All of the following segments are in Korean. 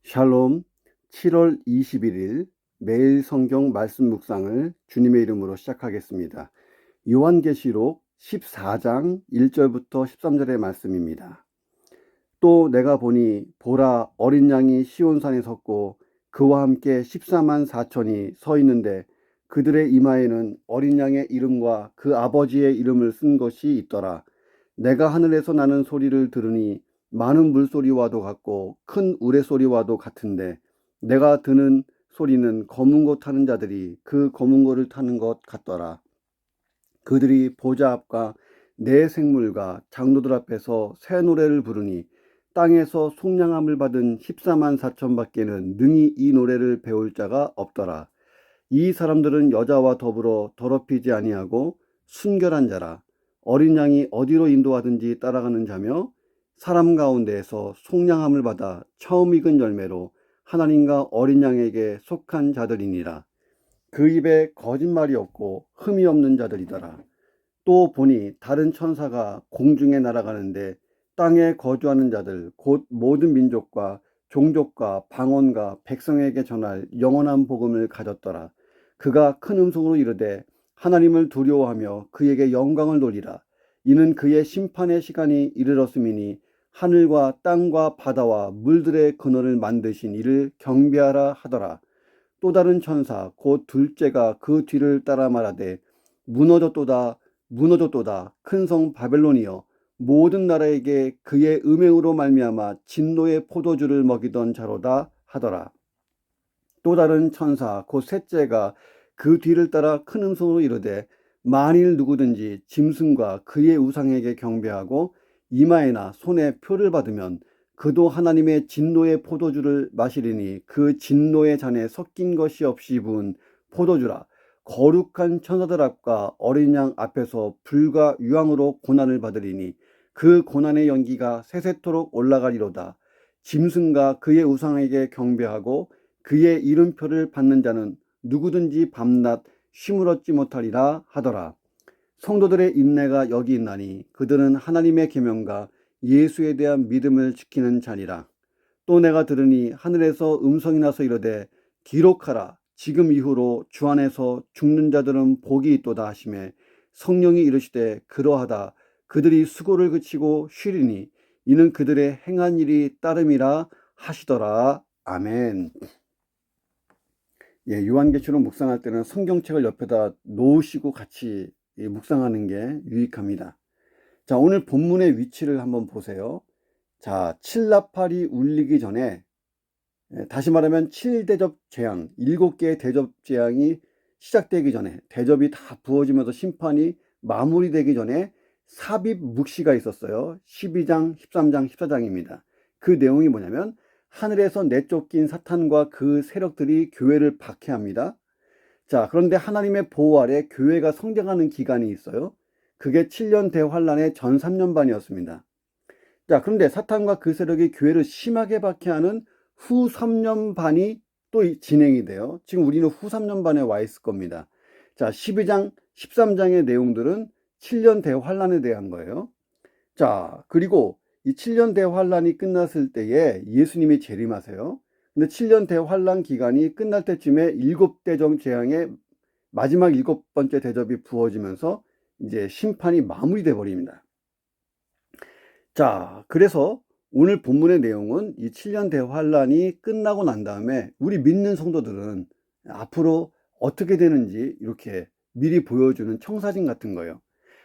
샬롬. 7월 21일 매일 성경 말씀 묵상을 주님의 이름으로 시작하겠습니다. 요한계시록 14장 1절부터 13절의 말씀입니다. 또 내가 보니 보라, 어린 양이 시온산에 섰고 그와 함께 14만 4천이 서 있는데 그들의 이마에는 어린 양의 이름과 그 아버지의 이름을 쓴 것이 있더라. 내가 하늘에서 나는 소리를 들으니 많은 물소리와도 같고 큰 우레소리와도 같은데 내가 듣는 소리는 검은 것 타는 자들이 그 검은 것을 타는 것 같더라. 그들이 보좌 앞과 내 생물과 장로들 앞에서 새 노래를 부르니 땅에서 속량함을 받은 14만 4천 밖에는 능히 이 노래를 배울 자가 없더라. 이 사람들은 여자와 더불어 더럽히지 아니하고 순결한 자라. 어린 양이 어디로 인도하든지 따라가는 자며 사람 가운데에서 속량함을 받아 처음 익은 열매로 하나님과 어린 양에게 속한 자들이니라. 그 입에 거짓말이 없고 흠이 없는 자들이더라. 또 보니 다른 천사가 공중에 날아가는데 땅에 거주하는 자들 곧 모든 민족과 종족과 방언과 백성에게 전할 영원한 복음을 가졌더라. 그가 큰 음성으로 이르되 하나님을 두려워하며 그에게 영광을 돌리라. 이는 그의 심판의 시간이 이르렀음이니 하늘과 땅과 바다와 물들의 근원을 만드신 이를 경배하라 하더라. 또 다른 천사 곧 둘째가 그 뒤를 따라 말하되 무너졌도다, 무너졌도다. 큰 성 바벨론이여 모든 나라에게 그의 음행으로 말미암아 진노의 포도주를 먹이던 자로다 하더라. 또 다른 천사 곧 셋째가 그 뒤를 따라 큰 음성으로 이르되 만일 누구든지 짐승과 그의 우상에게 경배하고 이마에나 손에 표를 받으면 그도 하나님의 진노의 포도주를 마시리니 그 진노의 잔에 섞인 것이 없이 부은 포도주라. 거룩한 천사들 앞과 어린 양 앞에서 불과 유황으로 고난을 받으리니 그 고난의 연기가 세세토록 올라가리로다. 짐승과 그의 우상에게 경배하고 그의 이름표를 받는 자는 누구든지 밤낮 쉼을 얻지 못하리라 하더라. 성도들의 인내가 여기 있나니 그들은 하나님의 계명과 예수에 대한 믿음을 지키는 자니라. 또 내가 들으니 하늘에서 음성이 나서 이르되 기록하라. 지금 이후로 주 안에서 죽는 자들은 복이 있도다 하시매 성령이 이르시되 그러하다. 그들이 수고를 그치고 쉬리니 이는 그들의 행한 일이 따름이라 하시더라. 아멘. 요한계시록 묵상할 때는 성경책을 옆에다 놓으시고 같이 묵상하는 게 유익합니다. 자, 오늘 본문의 위치를 한번 보세요. 자, 칠라팔이 울리기 전에, 다시 말하면 7대접 재앙, 7개의 대접 재앙이 시작되기 전에, 대접이 다 부어지면서 심판이 마무리되기 전에 삽입 묵시가 있었어요. 12장, 13장, 14장입니다. 그 내용이 뭐냐면 하늘에서 내쫓긴 사탄과 그 세력들이 교회를 박해합니다. 자, 그런데 하나님의 보호 아래 교회가 성장하는 기간이 있어요. 그게 7년 대환란의 전 3년 반이었습니다. 자, 그런데 사탄과 그 세력이 교회를 심하게 박해하는 후 3년 반이 또 진행이 돼요. 지금 우리는 후 3년 반에 와 있을 겁니다. 자, 12장, 13장의 내용들은 7년 대환란에 대한 거예요. 자, 그리고 이 7년 대환란이 끝났을 때에 예수님이 재림하세요. 근데 7년 대환란 기간이 끝날 때쯤에 7대접 재앙의 마지막 7번째 대접이 부어지면서 이제 심판이 마무리돼 버립니다. 자, 그래서 오늘 본문의 내용은 이 7년 대환란이 끝나고 난 다음에 우리 믿는 성도들은 앞으로 어떻게 되는지 이렇게 미리 보여주는 청사진 같은 거예요.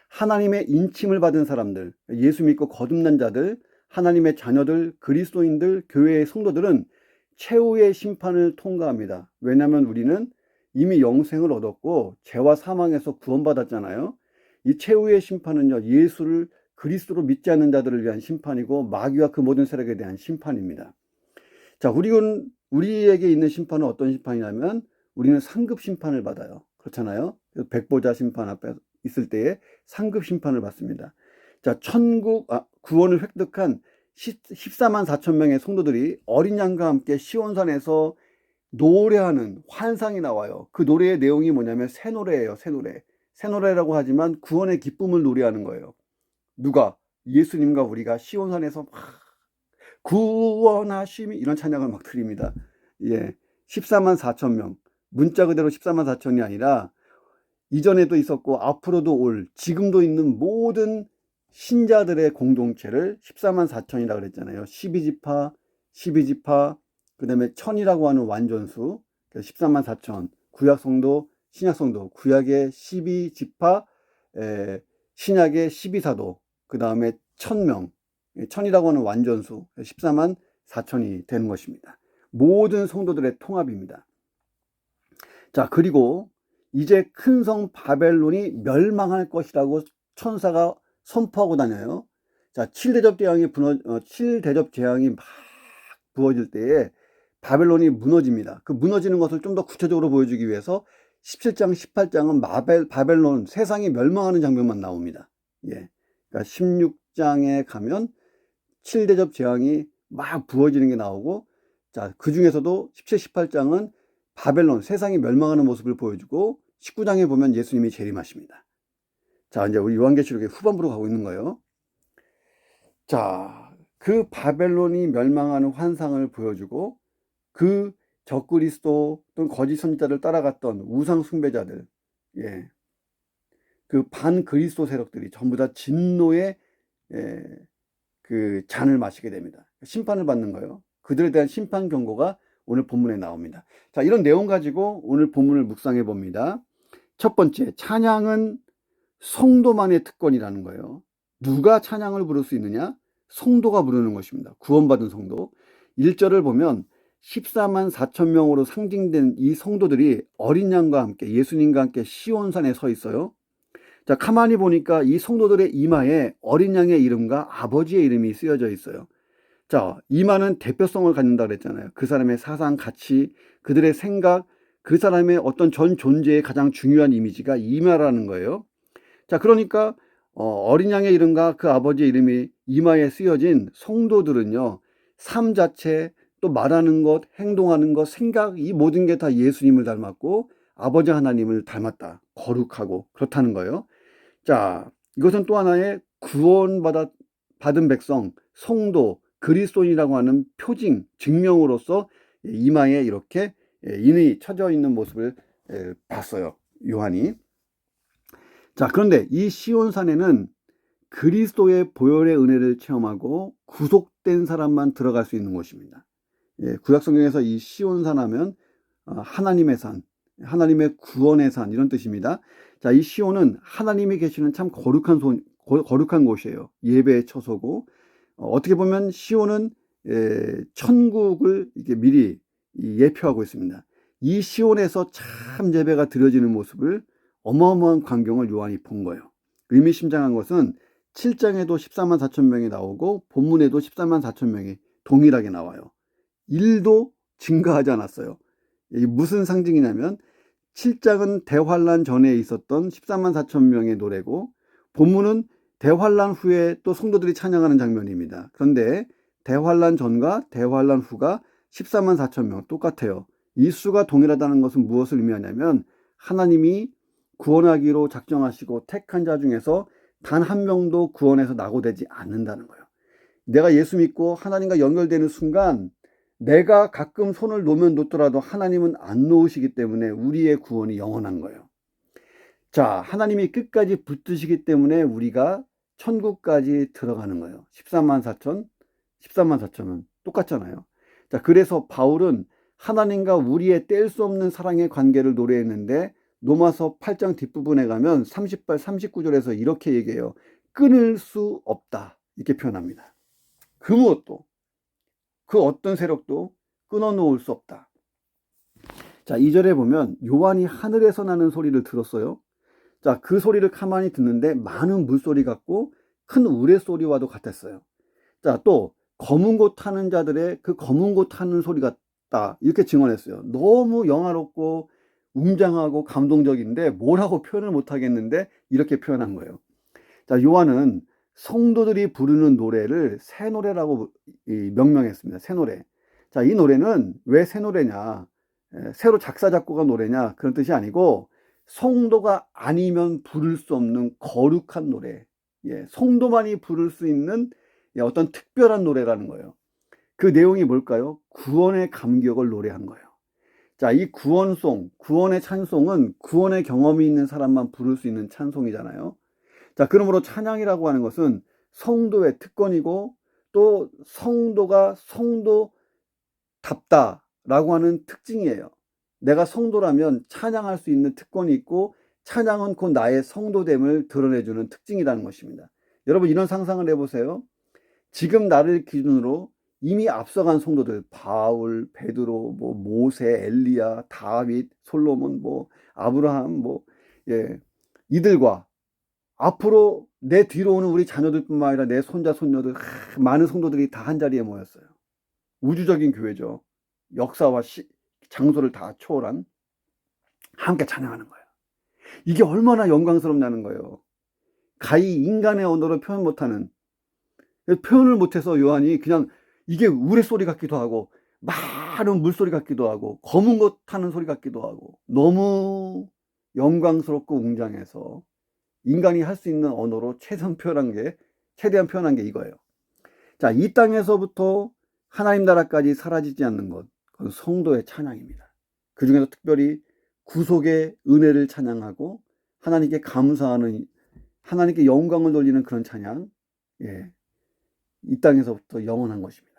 하나님의 인침을 받은 사람들, 예수 믿고 거듭난 자들, 하나님의 자녀들, 그리스도인들, 교회의 성도들은 최후의 심판을 통과합니다. 왜냐하면 우리는 이미 영생을 얻었고 죄와 사망에서 구원받았잖아요. 이 최후의 심판은요, 예수를 그리스도로 믿지 않는 자들을 위한 심판이고 마귀와 그 모든 세력에 대한 심판입니다. 자, 우리에게 있는 심판은 어떤 심판이냐면 우리는 상급 심판을 받아요. 그렇잖아요. 백보자 심판 앞에 있을 때에 상급 심판을 받습니다. 자, 구원을 획득한 14만 4천 명의 성도들이 어린 양과 함께 시온산에서 노래하는 환상이 나와요. 그 노래의 내용이 뭐냐면 새 노래예요. 새 노래. 새 노래라고 하지만 구원의 기쁨을 노래하는 거예요. 누가? 예수님과 우리가 시온산에서 막 구원하심이 이런 찬양을 막 드립니다. 예. 14만 4천 명. 문자 그대로 14만 4천이 아니라 이전에도 있었고 앞으로도 올 지금도 있는 모든 신자들의 공동체를 14만 4천이라 그랬잖아요. 12지파, 12지파, 그 다음에 천이라고 하는 완전수, 14만 4천, 구약 성도, 신약 성도, 구약의 12지파, 신약의 12사도, 그 다음에 1000명, 천이라고 하는 완전수, 14만 4천이 되는 것입니다. 모든 성도들의 통합입니다. 자, 그리고 이제 큰 성 바벨론이 멸망할 것이라고 천사가 선포하고 다녀요. 자, 7대접 재앙이 막 부어질 때에 바벨론이 무너집니다. 그 무너지는 것을 좀 더 구체적으로 보여주기 위해서 17장, 18장은 바벨론, 세상이 멸망하는 장면만 나옵니다. 예. 그러니까 16장에 가면 7대접 재앙이 막 부어지는 게 나오고, 자, 그 중에서도 17, 18장은 바벨론, 세상이 멸망하는 모습을 보여주고 19장에 보면 예수님이 재림하십니다. 자, 이제 우리 요한계시록의 후반부로 가고 있는 거예요. 자, 그 바벨론이 멸망하는 환상을 보여주고 그 적그리스도 또는 거짓 선지자를 따라갔던 우상 숭배자들, 예, 그 반그리스도 세력들이 전부 다 진노의 그 잔을 마시게 됩니다. 심판을 받는 거예요. 그들에 대한 심판 경고가 오늘 본문에 나옵니다. 자, 이런 내용 가지고 오늘 본문을 묵상해 봅니다. 첫 번째, 찬양은 성도만의 특권이라는 거예요. 누가 찬양을 부를 수 있느냐? 성도가 부르는 것입니다. 구원받은 성도. 1절을 보면 14만 4천 명으로 상징된 이 성도들이 어린 양과 함께, 예수님과 함께 시온산에 서 있어요. 자, 가만히 보니까 이 성도들의 이마에 어린 양의 이름과 아버지의 이름이 쓰여져 있어요. 자, 이마는 대표성을 갖는다 그랬잖아요. 그 사람의 사상, 가치, 그들의 생각, 그 사람의 어떤 전 존재의 가장 중요한 이미지가 이마라는 거예요. 자, 그러니까 어린 양의 이름과 그 아버지의 이름이 이마에 쓰여진 성도들은요, 삶 자체, 또 말하는 것, 행동하는 것, 생각, 이 모든 게 다 예수님을 닮았고 아버지 하나님을 닮았다. 거룩하고 그렇다는 거예요. 자, 이것은 또 하나의 구원받은 백성, 성도, 그리스도인이라고 하는 표징, 증명으로서 이마에 이렇게 인이 쳐져 있는 모습을 봤어요. 요한이. 자, 그런데 이 시온산에는 그리스도의 보혈의 은혜를 체험하고 구속된 사람만 들어갈 수 있는 곳입니다. 예, 구약성경에서 이 시온산 하면 하나님의 산, 하나님의 구원의 산 이런 뜻입니다. 자, 이 시온은 하나님이 계시는 참 거룩한 곳이에요. 예배의 처소고, 어떻게 보면 시온은 천국을 이렇게 미리 예표하고 있습니다. 이 시온에서 참 예배가 드려지는 모습을, 어마어마한 광경을 요한이 본 거예요. 의미심장한 것은 7장에도 14만 4천 명이 나오고 본문에도 14만 4천 명이 동일하게 나와요. 1도 증가하지 않았어요. 이게 무슨 상징이냐면 7장은 대환란 전에 있었던 14만 4천 명의 노래고 본문은 대환란 후에 또 성도들이 찬양하는 장면입니다. 그런데 대환란 전과 대환란 후가 14만 4천 명 똑같아요. 이 수가 동일하다는 것은 무엇을 의미하냐면 하나님이 구원하기로 작정하시고 택한 자 중에서 단 한 명도 구원에서 낙오되지 않는다는 거예요. 내가 예수 믿고 하나님과 연결되는 순간 내가 가끔 손을 놓으면 놓더라도 하나님은 안 놓으시기 때문에 우리의 구원이 영원한 거예요. 자, 하나님이 끝까지 붙드시기 때문에 우리가 천국까지 들어가는 거예요. 14만 4천, 14만 4천은 똑같잖아요. 자, 그래서 바울은 하나님과 우리의 뗄 수 없는 사랑의 관계를 노래했는데 로마서 8장 뒷부분에 가면 38, 39절에서 이렇게 얘기해요. 끊을 수 없다. 이렇게 표현합니다. 그 무엇도, 그 어떤 세력도 끊어놓을 수 없다. 자, 2절에 보면 요한이 하늘에서 나는 소리를 들었어요. 자, 그 소리를 가만히 듣는데 많은 물소리 같고 큰 우레소리와도 같았어요. 자, 또 검은 곳 타는 자들의 그 검은 곳 타는 소리 같다. 이렇게 증언했어요. 너무 영화롭고 웅장하고 감동적인데 뭐라고 표현을 못하겠는데 이렇게 표현한 거예요. 자, 요한은 성도들이 부르는 노래를 새 노래라고 명명했습니다. 새 노래. 자, 이 노래는 왜 새 노래냐? 새로 작사 작곡한 노래냐? 그런 뜻이 아니고 성도가 아니면 부를 수 없는 거룩한 노래. 예, 성도만이 부를 수 있는 어떤 특별한 노래라는 거예요. 그 내용이 뭘까요? 구원의 감격을 노래한 거예요. 자, 이 구원송, 구원의 찬송은 구원의 경험이 있는 사람만 부를 수 있는 찬송이잖아요. 자, 그러므로 찬양이라고 하는 것은 성도의 특권이고, 또 성도가 성도답다라고 하는 특징이에요. 내가 성도라면 찬양할 수 있는 특권이 있고, 찬양은 곧 나의 성도됨을 드러내주는 특징이라는 것입니다. 여러분, 이런 상상을 해보세요. 지금 나를 기준으로 이미 앞서간 성도들, 바울, 베드로, 모세, 엘리야, 다윗, 솔로몬, 아브라함, 이들과 앞으로 내 뒤로 오는 우리 자녀들뿐만 아니라 내 손자, 손녀들, 많은 성도들이 다 한 자리에 모였어요. 우주적인 교회죠. 역사와 장소를 다 초월한, 함께 찬양하는 거예요. 이게 얼마나 영광스럽냐는 거예요. 가히 인간의 언어로 표현 못하는, 표현을 못해서 요한이 그냥 이게 우레소리 같기도 하고, 많은 물소리 같기도 하고, 검은 것 타는 소리 같기도 하고, 너무 영광스럽고 웅장해서 인간이 할 수 있는 언어로 최대한 표현한 게 이거예요. 자, 이 땅에서부터 하나님 나라까지 사라지지 않는 것, 그건 성도의 찬양입니다. 그 중에서 특별히 구속의 은혜를 찬양하고 하나님께 감사하는, 하나님께 영광을 돌리는 그런 찬양, 이 땅에서부터 영원한 것입니다.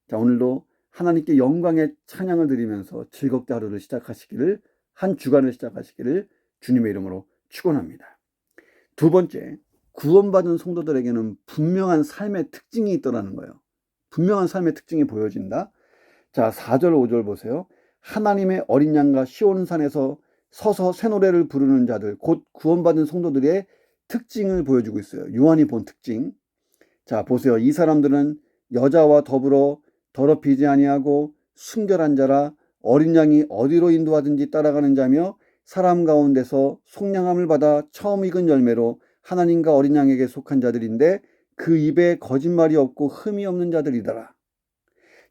자, 오늘도 하나님께 영광의 찬양을 드리면서 즐겁게 하루를 시작하시기를, 한 주간을 시작하시기를 주님의 이름으로 축원합니다. 두 번째, 구원받은 성도들에게는 분명한 삶의 특징이 있더라는 거예요. 분명한 삶의 특징이 보여진다. 자, 4절 5절 보세요. 하나님의 어린 양과 시온산에서 서서 새 노래를 부르는 자들, 곧 구원받은 성도들의 특징을 보여주고 있어요. 요한이 본 특징. 자, 보세요. 이 사람들은 여자와 더불어 더럽히지 아니하고 순결한 자라, 어린 양이 어디로 인도하든지 따라가는 자며, 사람 가운데서 속량함을 받아 처음 익은 열매로 하나님과 어린 양에게 속한 자들인데, 그 입에 거짓말이 없고 흠이 없는 자들이더라.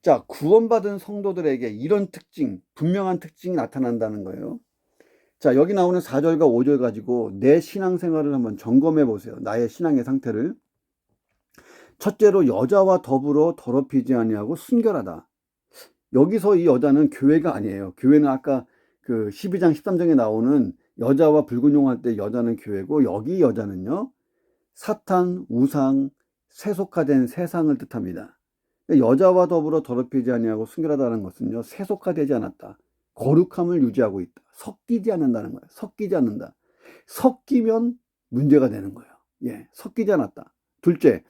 자, 구원받은 성도들에게 이런 특징, 분명한 특징이 나타난다는 거예요. 자, 여기 나오는 4절과 5절 가지고 내 신앙생활을 한번 점검해 보세요. 나의 신앙의 상태를. 첫째로, 여자와 더불어 더럽히지 아니하고 순결하다. 여기서 이 여자는 교회가 아니에요. 교회는 아까 그 12장 13장에 나오는 여자와 붉은 용할 때 여자는 교회고, 여기 여자는요, 사탄, 우상, 세속화된 세상을 뜻합니다. 여자와 더불어 더럽히지 아니하고 순결하다는 것은요, 세속화되지 않았다, 거룩함을 유지하고 있다, 섞이지 않는다는 거예요. 섞이지 않는다. 섞이면 문제가 되는 거예요. 섞이지 않았다. 둘째,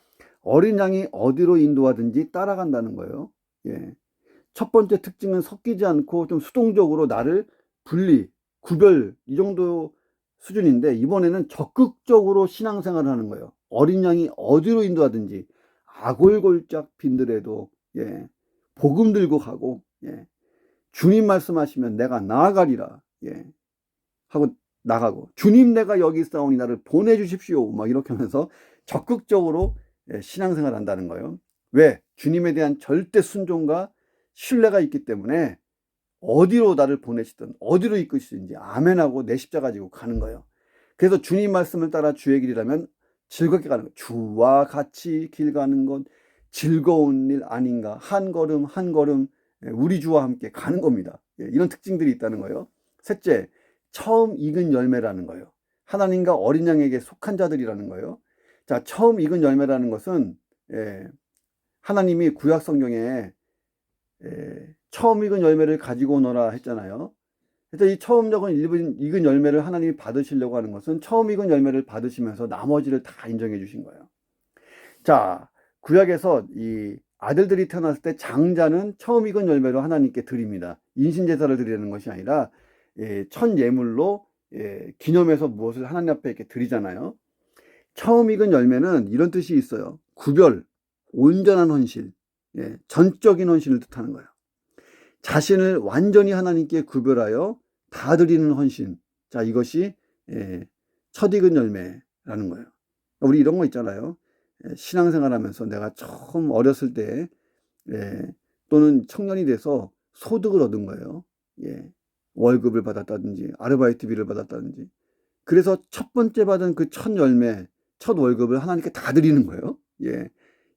어린 양이 어디로 인도하든지 따라간다는 거예요. 첫 번째 특징은 섞이지 않고 좀 수동적으로 나를 구별, 이 정도 수준인데, 이번에는 적극적으로 신앙생활을 하는 거예요. 어린 양이 어디로 인도하든지, 아골골짝 빈들에도 복음 들고 가고, 주님 말씀하시면 내가 나아가리라 하고 나가고, 주님 내가 여기 있사오니 나를 보내주십시오 막 이렇게 하면서 적극적으로 신앙생활을 한다는 거예요. 왜? 주님에 대한 절대 순종과 신뢰가 있기 때문에 어디로 나를 보내시든 어디로 이끄시든지 아멘하고 내 십자가 지고 가는 거예요. 그래서 주님 말씀을 따라 주의 길이라면 즐겁게 가는 거예요. 주와 같이 길 가는 건 즐거운 일 아닌가. 한 걸음 한 걸음 우리 주와 함께 가는 겁니다. 이런 특징들이 있다는 거예요. 셋째, 처음 익은 열매라는 거예요. 하나님과 어린 양에게 속한 자들이라는 거예요. 자, 처음 익은 열매라는 것은 하나님이 구약 성경에 처음 익은 열매를 가지고 오너라 했잖아요. 그래서 이 처음 익은 열매를 하나님이 받으시려고 하는 것은 처음 익은 열매를 받으시면서 나머지를 다 인정해 주신 거예요. 자, 구약에서 이 아들들이 태어났을 때 장자는 처음 익은 열매로 하나님께 드립니다. 인신제사를 드리는 것이 아니라 첫 예물로 기념해서 무엇을 하나님 앞에 이렇게 드리잖아요. 처음 익은 열매는 이런 뜻이 있어요. 구별, 온전한 헌신, 전적인 헌신을 뜻하는 거예요. 자신을 완전히 하나님께 구별하여 다 드리는 헌신. 자, 이것이 첫 익은 열매라는 거예요. 우리 이런 거 있잖아요. 신앙생활 하면서 내가 처음 어렸을 때 또는 청년이 돼서 소득을 얻은 거예요. 월급을 받았다든지 아르바이트비를 받았다든지. 그래서 첫 번째 받은 그 첫 열매, 첫 월급을 하나님께 다 드리는 거예요.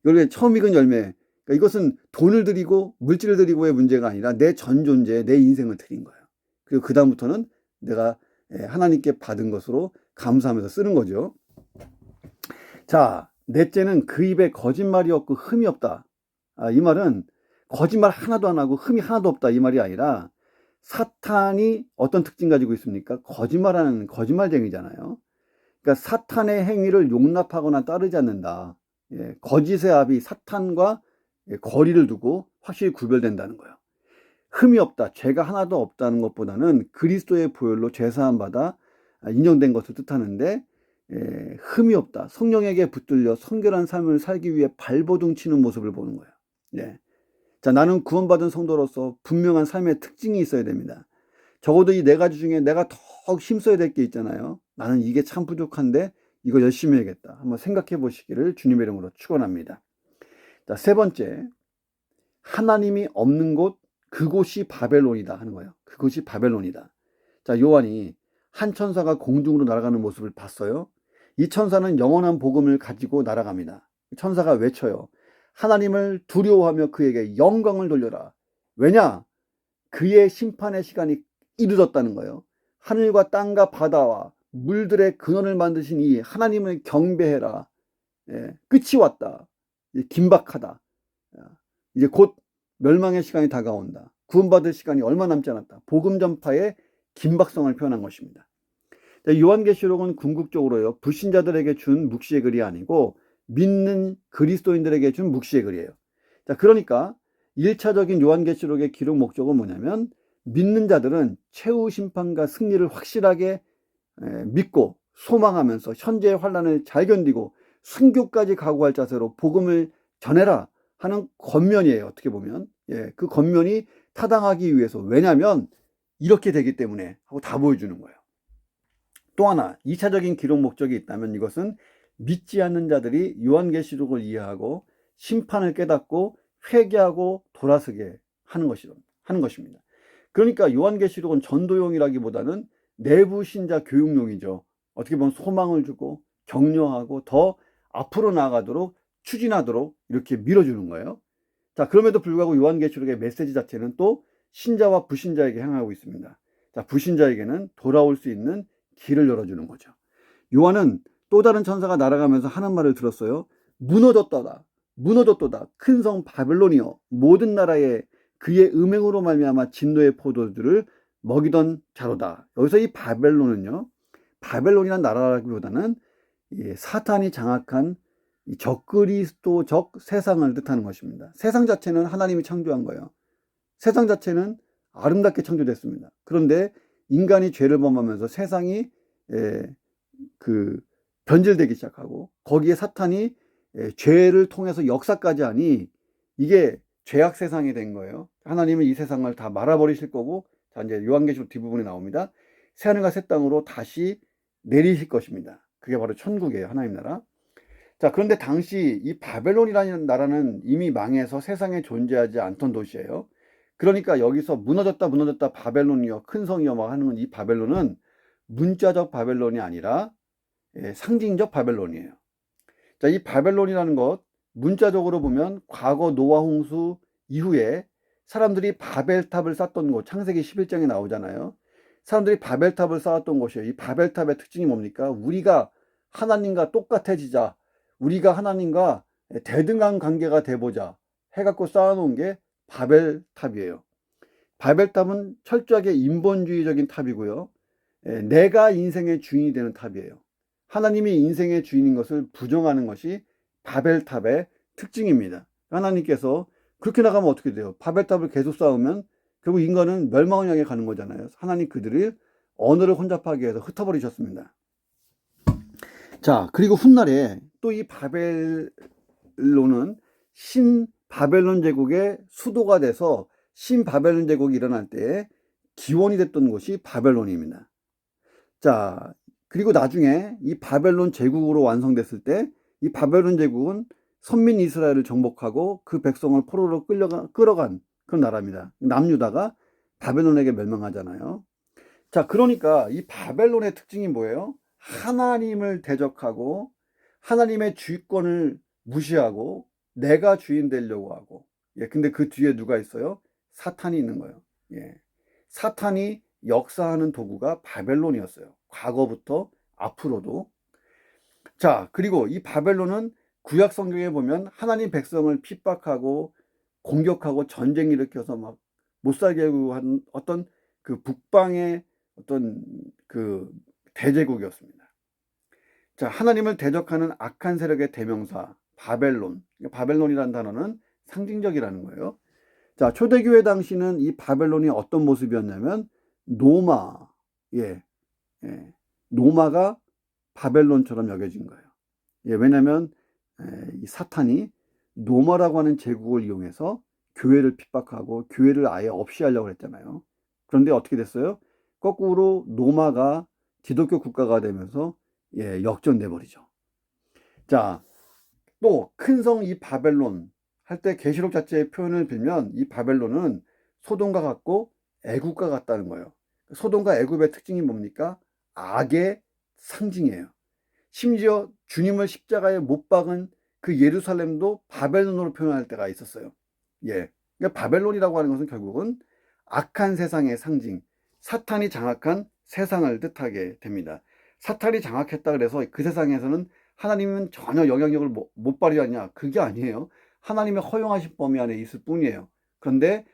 이걸 처음 익은 열매, 그러니까 이것은 돈을 들이고 물질을 들이고의 문제가 아니라 내 전 존재, 내 인생을 드린 거예요. 그리고 그 다음부터는 내가 하나님께 받은 것으로 감사하면서 쓰는 거죠. 자, 넷째는 그 입에 거짓말이 없고 흠이 없다. 이 말은 거짓말 하나도 안 하고 흠이 하나도 없다 이 말이 아니라, 사탄이 어떤 특징 가지고 있습니까? 거짓말하는 거짓말쟁이잖아요. 그러니까 사탄의 행위를 용납하거나 따르지 않는다. 거짓의 압이 사탄과 거리를 두고 확실히 구별된다는 거예요. 흠이 없다, 죄가 하나도 없다는 것보다는 그리스도의 보혈로 죄사함 받아 인정된 것을 뜻하는데, 흠이 없다, 성령에게 붙들려 성결한 삶을 살기 위해 발버둥 치는 모습을 보는 거예요. 자, 나는 구원받은 성도로서 분명한 삶의 특징이 있어야 됩니다. 적어도 이 네 가지 중에 내가 더 힘써야 될 게 있잖아요. 나는 이게 참 부족한데 이거 열심히 해야겠다. 한번 생각해 보시기를 주님의 이름으로 축원합니다. 자, 세 번째, 하나님이 없는 곳, 그곳이 바벨론이다 하는 거예요. 그곳이 바벨론이다. 자, 요한이 한 천사가 공중으로 날아가는 모습을 봤어요. 이 천사는 영원한 복음을 가지고 날아갑니다. 천사가 외쳐요. 하나님을 두려워하며 그에게 영광을 돌려라. 왜냐? 그의 심판의 시간이 이르렀다는 거예요. 하늘과 땅과 바다와 물들의 근원을 만드신 이 하나님을 경배해라. 끝이 왔다. 긴박하다. 이제 곧 멸망의 시간이 다가온다. 구원받을 시간이 얼마 남지 않았다. 복음 전파의 긴박성을 표현한 것입니다. 요한계시록은 궁극적으로요, 불신자들에게 준 묵시의 글이 아니고 믿는 그리스도인들에게 준 묵시의 글이에요. 자, 그러니까 1차적인 요한계시록의 기록 목적은 뭐냐면, 믿는 자들은 최후 심판과 승리를 확실하게 믿고 소망하면서 현재의 환난을 잘 견디고 순교까지 각오할 자세로 복음을 전해라 하는 겉면이에요. 어떻게 보면 그 겉면이 타당하기 위해서, 왜냐하면 이렇게 되기 때문에 하고 다 보여주는 거예요. 또 하나 2차적인 기록 목적이 있다면, 이것은 믿지 않는 자들이 요한계시록을 이해하고 심판을 깨닫고 회개하고 돌아서게 하는 것입니다. 그러니까 요한계시록은 전도용이라기보다는 내부 신자 교육용이죠. 어떻게 보면 소망을 주고 격려하고 더 앞으로 나아가도록 추진하도록 이렇게 밀어주는 거예요. 자, 그럼에도 불구하고 요한계시록의 메시지 자체는 또 신자와 불신자에게 향하고 있습니다. 자, 불신자에게는 돌아올 수 있는 길을 열어주는 거죠. 요한은 또 다른 천사가 날아가면서 하는 말을 들었어요. 무너졌도다, 무너졌도다, 큰 성 바벨론이여, 모든 나라에 그의 음행으로 말미암아 진노의 포도주를 먹이던 자로다. 여기서 이 바벨론은요, 바벨론이라는 나라라기보다는 사탄이 장악한 적그리스도적 세상을 뜻하는 것입니다. 세상 자체는 하나님이 창조한 거예요. 세상 자체는 아름답게 창조됐습니다. 그런데 인간이 죄를 범하면서 세상이 변질되기 시작하고, 거기에 사탄이 죄를 통해서 역사까지 하니 이게 죄악 세상이 된 거예요. 하나님은 이 세상을 다 말아버리실 거고, 자, 이제 요한계시록 뒷부분에 나옵니다. 새하늘과 새 땅으로 다시 내리실 것입니다. 그게 바로 천국이에요. 하나님 나라. 자, 그런데 당시 이 바벨론이라는 나라는 이미 망해서 세상에 존재하지 않던 도시예요. 그러니까 여기서 무너졌다, 무너졌다, 바벨론이여, 큰 성이여 막 하는 건, 이 바벨론은 문자적 바벨론이 아니라 상징적 바벨론이에요. 자, 이 바벨론이라는 것, 문자적으로 보면 과거 노아 홍수 이후에 사람들이 바벨탑을 쌓던 곳, 창세기 11장에 나오잖아요. 사람들이 바벨탑을 쌓았던 곳이에요. 이 바벨탑의 특징이 뭡니까? 우리가 하나님과 똑같아지자, 우리가 하나님과 대등한 관계가 돼보자 해갖고 쌓아놓은 게 바벨탑이에요. 바벨탑은 철저하게 인본주의적인 탑이고요, 내가 인생의 주인이 되는 탑이에요. 하나님이 인생의 주인인 것을 부정하는 것이 바벨탑의 특징입니다. 하나님께서 그렇게 나가면 어떻게 돼요? 바벨탑을 계속 쌓으면 결국 인간은 멸망을 향해 가는 거잖아요. 하나님 그들을 언어를 혼잡하게 해서 흩어버리셨습니다. 자, 그리고 훗날에 또 이 바벨론은 신바벨론 제국의 수도가 돼서 신바벨론 제국이 일어날 때 기원이 됐던 곳이 바벨론입니다. 자, 그리고 나중에 이 바벨론 제국으로 완성됐을 때 이 바벨론 제국은 선민 이스라엘을 정복하고 그 백성을 포로로 끌어간 그런 나라입니다. 남유다가 바벨론에게 멸망하잖아요. 자, 그러니까 이 바벨론의 특징이 뭐예요? 하나님을 대적하고 하나님의 주권을 무시하고 내가 주인 되려고 하고, 근데 그 뒤에 누가 있어요? 사탄이 있는 거예요. 사탄이 역사하는 도구가 바벨론이었어요. 과거부터 앞으로도. 자, 그리고 이 바벨론은 구약 성경에 보면 하나님 백성을 핍박하고 공격하고 전쟁 일으켜서 막 못살게 하고 한 어떤 그 북방의 어떤 그 대제국이었습니다. 자, 하나님을 대적하는 악한 세력의 대명사 바벨론. 바벨론이라는 단어는 상징적이라는 거예요. 자, 초대교회 당시는 이 바벨론이 어떤 모습이었냐면 노마, 노마가 바벨론처럼 여겨진 거예요. 왜냐하면 이 사탄이 노마라고 하는 제국을 이용해서 교회를 핍박하고 교회를 아예 없이 하려고 했잖아요. 그런데 어떻게 됐어요? 거꾸로 노마가 기독교 국가가 되면서 역전돼 버리죠. 자, 또 큰 성 이 바벨론 할 때 계시록 자체의 표현을 빌면 이 바벨론은 소돔과 같고 애굽과 같다는 거예요. 소돔과 애굽의 특징이 뭡니까? 악의 상징이에요. 심지어 주님을 십자가에 못 박은 그 예루살렘도 바벨론으로 표현할 때가 있었어요. 그러니까 바벨론이라고 하는 것은 결국은 악한 세상의 상징, 사탄이 장악한 세상을 뜻하게 됩니다. 사탄이 장악했다 그래서 그 세상에서는 하나님은 전혀 영향력을 못 발휘하냐? 그게 아니에요. 하나님의 허용하신 범위 안에 있을 뿐이에요. 그런데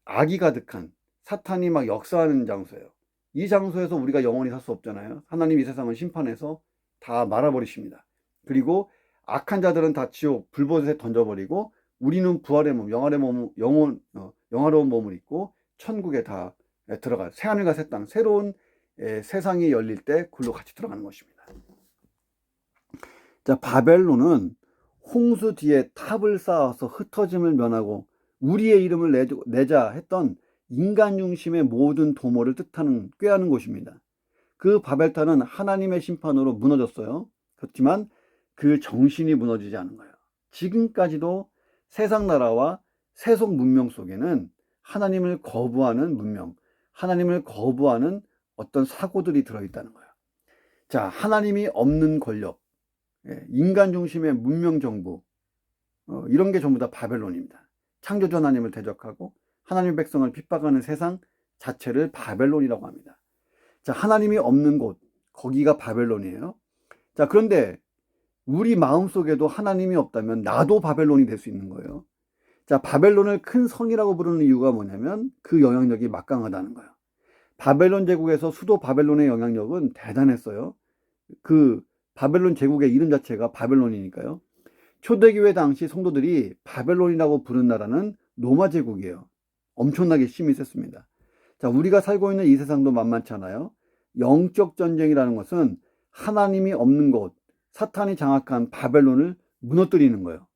악이 가득한 사탄이 막 역사하는 장소예요. 이 장소에서 우리가 영원히 살 수 없잖아요. 하나님 이 세상을 심판해서 다 말아버리십니다. 그리고 악한 자들은 다 지옥 불못에 던져버리고 우리는 부활의 몸, 영화로운 몸을 입고 천국에 다 들어가요. 새하늘과 새 땅, 새로운 세상이 열릴 때 굴로 같이 들어가는 것입니다. 자, 바벨론은 홍수 뒤에 탑을 쌓아서 흩어짐을 면하고 우리의 이름을 내자 했던 인간 중심의 모든 도모를 뜻하는 꾀하는 곳입니다. 그 바벨탑은 하나님의 심판으로 무너졌어요. 그렇지만 그 정신이 무너지지 않은 거예요. 지금까지도 세상 나라와 세속 문명 속에는 하나님을 거부하는 문명, 하나님을 거부하는 어떤 사고들이 들어있다는 거예요. 자, 하나님이 없는 권력, 인간 중심의 문명 정부, 이런 게 전부 다 바벨론입니다. 창조주 하나님을 대적하고 하나님의 백성을 핍박하는 세상 자체를 바벨론이라고 합니다. 자, 하나님이 없는 곳, 거기가 바벨론이에요. 자, 그런데 우리 마음속에도 하나님이 없다면 나도 바벨론이 될 수 있는 거예요. 자, 바벨론을 큰 성이라고 부르는 이유가 뭐냐면 그 영향력이 막강하다는 거예요. 바벨론 제국에서 수도 바벨론의 영향력은 대단했어요. 그 바벨론 제국의 이름 자체가 바벨론이니까요. 초대교회 당시 성도들이 바벨론이라고 부른 나라는 로마 제국이에요. 엄청나게 힘이 셌습니다. 자, 우리가 살고 있는 이 세상도 만만치 않아요. 영적 전쟁이라는 것은 하나님이 없는 곳, 사탄이 장악한 바벨론을 무너뜨리는 거예요.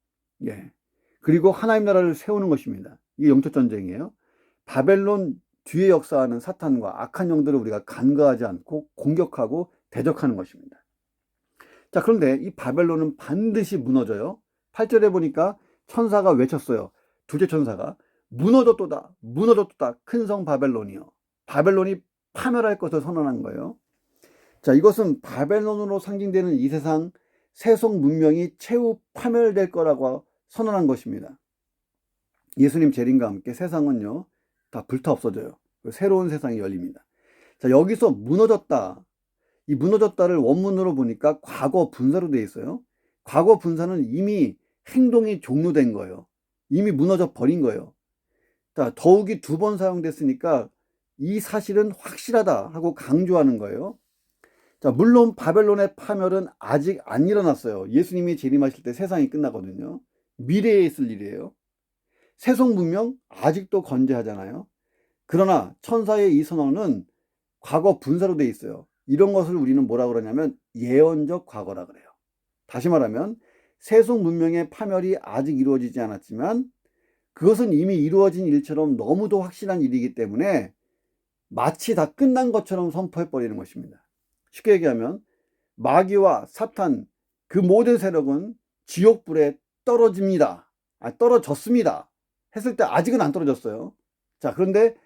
그리고 하나님 나라를 세우는 것입니다. 이게 영적 전쟁이에요. 바벨론 뒤에 역사하는 사탄과 악한 영들을 우리가 간과하지 않고 공격하고 대적하는 것입니다. 자, 그런데 이 바벨론은 반드시 무너져요. 8절에 보니까 천사가 외쳤어요. 둘째 천사가 무너졌도다, 무너졌도다, 큰 성 바벨론이요. 바벨론이 파멸할 것을 선언한 거예요. 자, 이것은 바벨론으로 상징되는 이 세상 세속 문명이 최후 파멸될 거라고 선언한 것입니다. 예수님 재림과 함께 세상은요 다 불타 없어져요. 새로운 세상이 열립니다. 자, 여기서 무너졌다, 이 무너졌다를 원문으로 보니까 과거 분사로 되어 있어요. 과거 분사는 이미 행동이 종료된 거예요. 이미 무너져 버린 거예요. 자, 더욱이 2번 사용됐으니까 이 사실은 확실하다 하고 강조하는 거예요. 자, 물론 바벨론의 파멸은 아직 안 일어났어요. 예수님이 재림하실 때 세상이 끝나거든요. 미래에 있을 일이에요. 세속 문명 아직도 건재하잖아요. 그러나 천사의 이 선언은 과거 분사로 되어 있어요. 이런 것을 우리는 뭐라 그러냐면 예언적 과거라 그래요. 다시 말하면 세속 문명의 파멸이 아직 이루어지지 않았지만 그것은 이미 이루어진 일처럼 너무도 확실한 일이기 때문에 마치 다 끝난 것처럼 선포해버리는 것입니다. 쉽게 얘기하면 마귀와 사탄 그 모든 세력은 지옥불에 떨어집니다. 떨어졌습니다 했을 때 아직은 안 떨어졌어요. 자, 그런데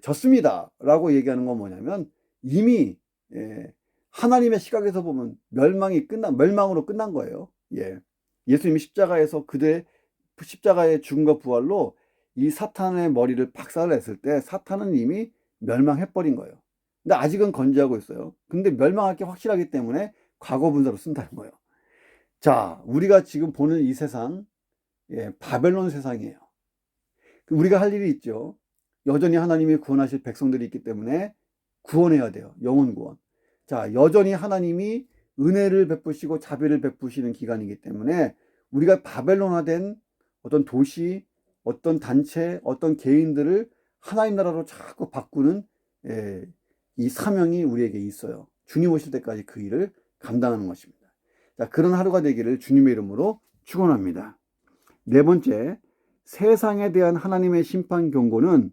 졌습니다 라고 얘기하는 건 뭐냐면 이미 하나님의 시각에서 보면 멸망으로 끝난 거예요. 예수님이 십자가에서 그들의 십자가의 죽음과 부활로 이 사탄의 머리를 박살냈을 때 사탄은 이미 멸망해버린 거예요. 근데 아직은 건재하고 있어요. 근데 멸망할 게 확실하기 때문에 과거 분사로 쓴다는 거예요. 자, 우리가 지금 보는 이 세상, 바벨론 세상이에요. 우리가 할 일이 있죠. 여전히 하나님이 구원하실 백성들이 있기 때문에 구원해야 돼요. 영혼 구원. 자, 여전히 하나님이 은혜를 베푸시고 자비를 베푸시는 기간이기 때문에 우리가 바벨론화된 어떤 도시, 어떤 단체, 어떤 개인들을 하나님 나라로 자꾸 바꾸는 이 사명이 우리에게 있어요. 주님 오실 때까지 그 일을 감당하는 것입니다. 자, 그런 하루가 되기를 주님의 이름으로 축원합니다. 네 번째, 세상에 대한 하나님의 심판 경고는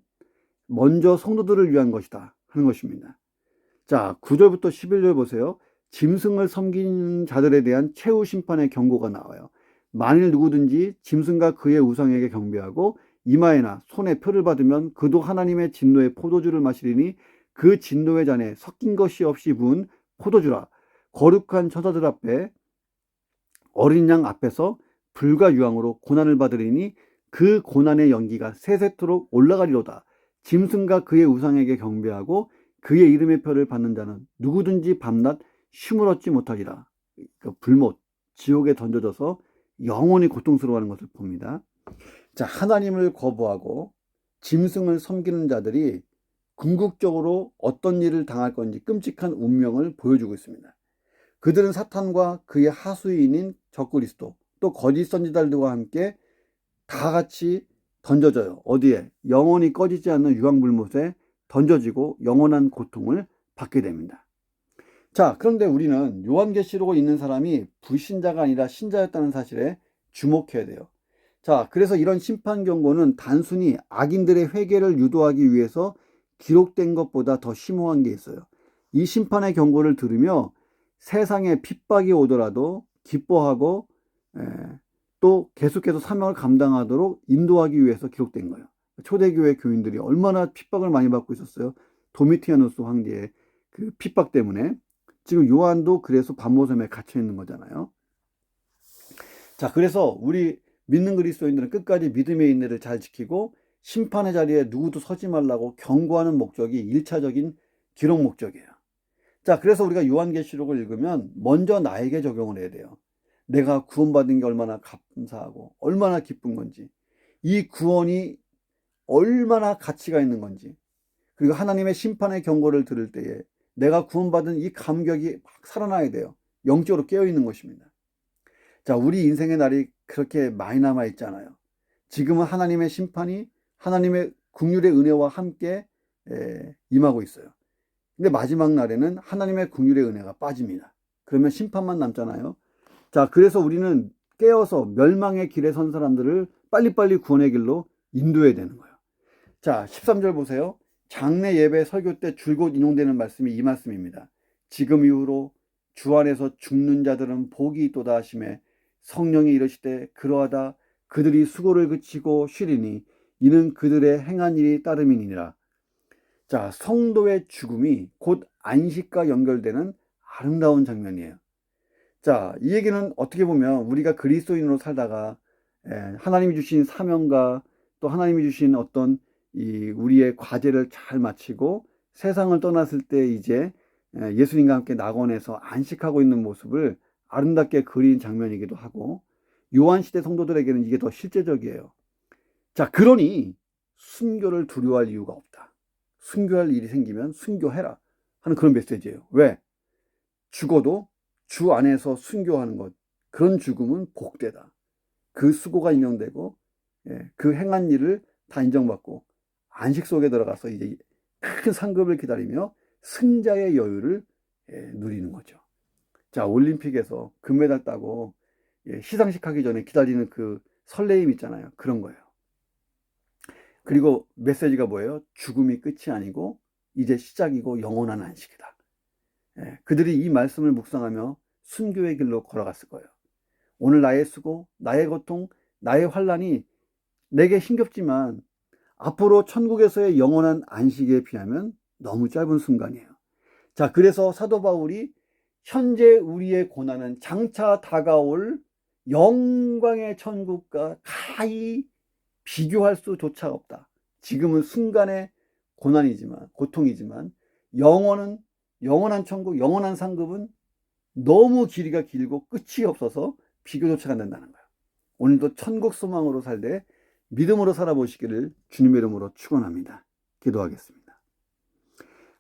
먼저 성도들을 위한 것이다 하는 것입니다. 자, 9절부터 11절 보세요. 짐승을 섬기는 자들에 대한 최후 심판의 경고가 나와요. 만일 누구든지 짐승과 그의 우상에게 경배하고 이마에나 손에 표를 받으면 그도 하나님의 진노의 포도주를 마시리니 그 진노의 잔에 섞인 것이 없이 부은 포도주라. 거룩한 천사들 앞에 어린 양 앞에서 불과 유황으로 고난을 받으리니 그 고난의 연기가 세세토록 올라가리로다. 짐승과 그의 우상에게 경배하고 그의 이름의 표를 받는 자는 누구든지 밤낮 쉼을 얻지 못하리라. 그러니까 불못, 지옥에 던져져서 영원히 고통스러워하는 것을 봅니다. 자, 하나님을 거부하고 짐승을 섬기는 자들이 궁극적으로 어떤 일을 당할 건지 끔찍한 운명을 보여주고 있습니다. 그들은 사탄과 그의 하수인인 적그리스도 또 거짓 선지자들과 함께 다 같이 던져져요. 어디에? 영원히 꺼지지 않는 유황불못에 던져지고 영원한 고통을 받게 됩니다. 자, 그런데 우리는 요한계시록을 읽는 사람이 불신자가 아니라 신자였다는 사실에 주목해야 돼요. 자, 그래서 이런 심판 경고는 단순히 악인들의 회개를 유도하기 위해서 기록된 것보다 더 심오한 게 있어요. 이 심판의 경고를 들으며 세상에 핍박이 오더라도 기뻐하고 또 계속해서 사명을 감당하도록 인도하기 위해서 기록된 거예요. 초대교회 교인들이 얼마나 핍박을 많이 받고 있었어요. 도미티아누스 황제의 그 핍박 때문에. 지금 요한도 그래서 반모섬에 갇혀 있는 거잖아요. 자, 그래서 우리 믿는 그리스도인들은 끝까지 믿음의 인내를 잘 지키고 심판의 자리에 누구도 서지 말라고 경고하는 목적이 1차적인 기록 목적이에요. 자, 그래서 우리가 요한계시록을 읽으면 먼저 나에게 적용을 해야 돼요. 내가 구원받은 게 얼마나 감사하고 얼마나 기쁜 건지, 이 구원이 얼마나 가치가 있는 건지, 그리고 하나님의 심판의 경고를 들을 때에 내가 구원받은 이 감격이 막 살아나야 돼요. 영적으로 깨어있는 것입니다. 자, 우리 인생의 날이 그렇게 많이 남아있잖아요. 지금은 하나님의 심판이 하나님의 긍휼의 은혜와 함께 임하고 있어요. 근데 마지막 날에는 하나님의 긍휼의 은혜가 빠집니다. 그러면 심판만 남잖아요. 자, 그래서 우리는 깨어서 멸망의 길에 선 사람들을 빨리빨리 구원의 길로 인도해야 되는 거예요. 자, 13절 보세요. 장례 예배 설교 때 줄곧 인용되는 말씀이 이 말씀입니다. 지금 이후로 주 안에서 죽는 자들은 복이 있도다 하시매 성령이 이르시되 그러하다 그들이 수고를 그치고 쉬리니 이는 그들의 행한 일이 따름이니라. 자, 성도의 죽음이 곧 안식과 연결되는 아름다운 장면이에요. 자, 이 얘기는 어떻게 보면 우리가 그리스도인으로 살다가 하나님이 주신 사명과 또 하나님이 주신 어떤 우리의 과제를 잘 마치고 세상을 떠났을 때 이제 예수님과 함께 낙원에서 안식하고 있는 모습을 아름답게 그린 장면이기도 하고 요한시대 성도들에게는 이게 더 실제적이에요. 자, 그러니 순교를 두려워할 이유가 없다. 순교할 일이 생기면 순교해라 하는 그런 메시지예요. 왜? 죽어도 주 안에서 순교하는 것, 그런 죽음은 복되다. 그 수고가 인정되고 그 행한 일을 다 인정받고 안식 속에 들어가서 이제 큰 상급을 기다리며 승자의 여유를 누리는 거죠. 자, 올림픽에서 금메달 따고 시상식 하기 전에 기다리는 그 설레임 있잖아요. 그런 거예요. 그리고 메시지가 뭐예요? 죽음이 끝이 아니고 이제 시작이고 영원한 안식이다. 그들이 이 말씀을 묵상하며 순교의 길로 걸어갔을 거예요. 오늘 나의 수고, 나의 고통, 나의 환난이 내게 힘겹지만 앞으로 천국에서의 영원한 안식에 비하면 너무 짧은 순간이에요. 자, 그래서 사도 바울이 현재 우리의 고난은 장차 다가올 영광의 천국과 가히 비교할 수조차 없다. 지금은 순간의 고통이지만 영원한 천국, 영원한 상급은 너무 길이가 길고 끝이 없어서 비교조차 안 된다는 거예요. 오늘도 천국 소망으로 살되 믿음으로 살아보시기를 주님의 이름으로 축원합니다. 기도하겠습니다.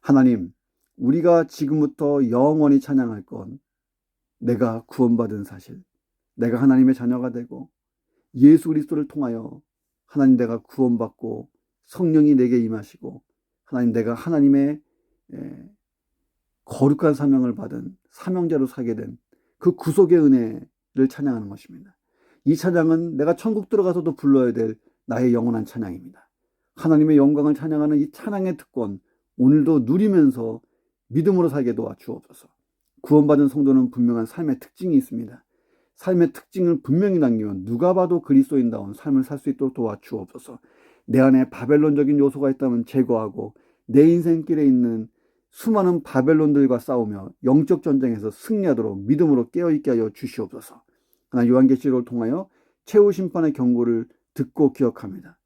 하나님, 우리가 지금부터 영원히 찬양할 건 내가 구원받은 사실, 내가 하나님의 자녀가 되고 예수 그리스도를 통하여 하나님 내가 구원받고 성령이 내게 임하시고 하나님 내가 하나님의 거룩한 사명을 받은 사명자로 살게 된 그 구속의 은혜를 찬양하는 것입니다. 이 찬양은 내가 천국 들어가서도 불러야 될 나의 영원한 찬양입니다. 하나님의 영광을 찬양하는 이 찬양의 특권 오늘도 누리면서 믿음으로 살게 도와주옵소서. 구원받은 성도는 분명한 삶의 특징이 있습니다. 삶의 특징을 분명히 남기면 누가 봐도 그리스도인다운 삶을 살 수 있도록 도와주옵소서. 내 안에 바벨론적인 요소가 있다면 제거하고 내 인생길에 있는 수많은 바벨론들과 싸우며 영적 전쟁에서 승리하도록 믿음으로 깨어있게 하여 주시옵소서. 하나님 요한계시록을 통하여 최후 심판의 경고를 듣고 기억합니다.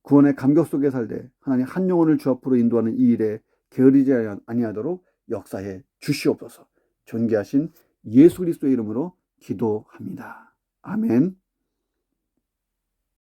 구원의 감격 속에 살되 하나님 한 영혼을 주 앞으로 인도하는 이 일에 게으르지 아니하도록 역사해 주시옵소서. 존귀하신 예수 그리스도의 이름으로 기도합니다. 아멘.